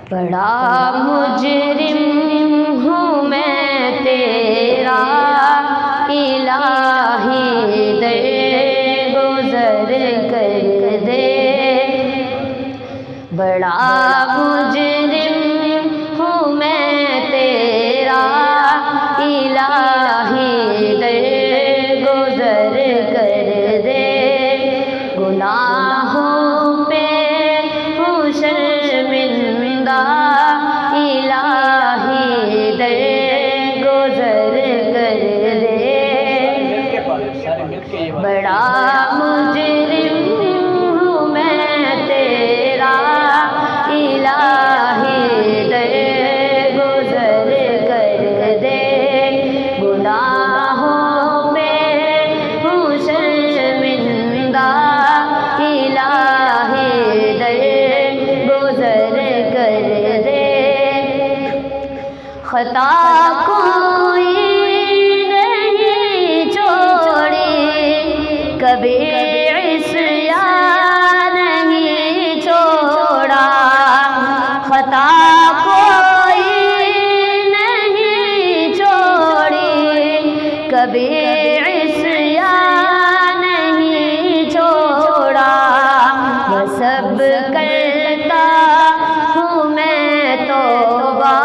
بڑا مجرم ہوں میں تیرا الہی در گزر کر دے، بڑا مجرم ہوں میں تیرا الہی در گزر کر دے، گناہوں پہ ہوں شرمندہ الہی در گزر کر دے، بڑا مجرم ہوں میں تیرا الہی در گزر کر دے، گناہوں پہ ہوں شرمندہ الہی در گزر کر دے، خطا کوئی نہیں چھوڑی، کبھی عصیان نہیں چھوڑا، خطا کوئی نہیں چھوڑی، کبھی عصیان نہیں چھوڑا، وہ سب کرتا ہوں میں توبہ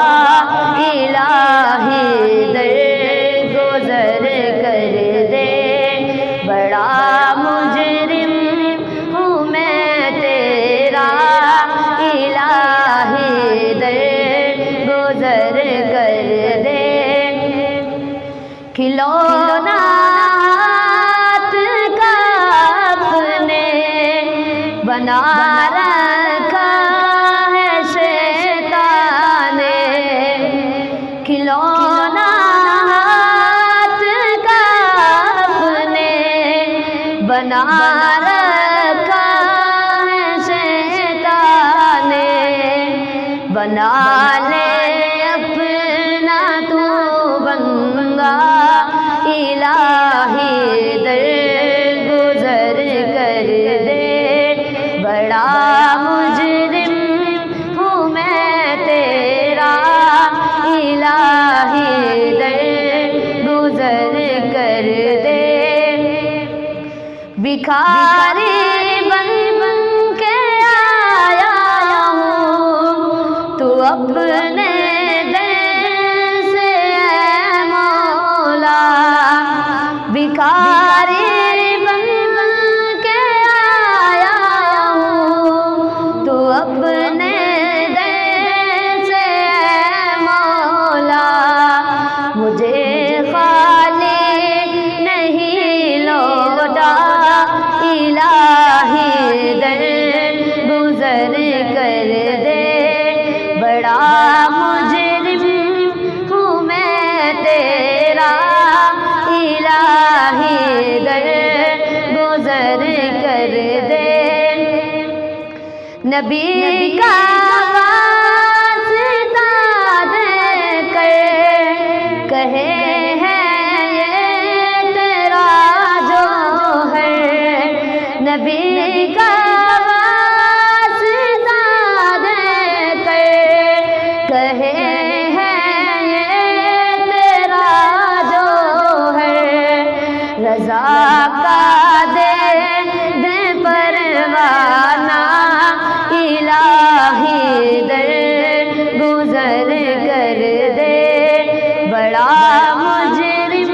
الہی در گزر کر دے، بڑا مجرم ہوں میں تیرا الہی در گزر کر دے، کھلونا ہاتھ کا اپنے بنا رکھا ہے شیطان نے، کھلونا ہاتھ کا اپنے بنا رکھا ہے شیطان نے، بنا لے اپنا تو بندہ الہی در گزر کر دے، بڑا مجرم ہوں میں تیرا الہی در گزر کر دے، بھکاری بن بن کے آیا ہوں تو اپنے در سے اے مولا، بھکاری بن بن کے آیا ہوں تو اپنے در سے اے مولا، مجھے خالی نہیں لوٹا الہی در گزر کر دے، بڑا مجرم ہوں میں تیرا الہی در گزر کر دے، نبی کا واسطہ دے کر کہے ہیں یہ تیرا جو ہے، نبی کا واسطہ دے کر کہے ہیں یہ تیرا جو ہے، رضا کا دے پروانہ الہی در گزر کر دے، بڑا مجرم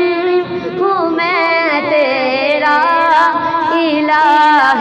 ہوں میں تیرا الہی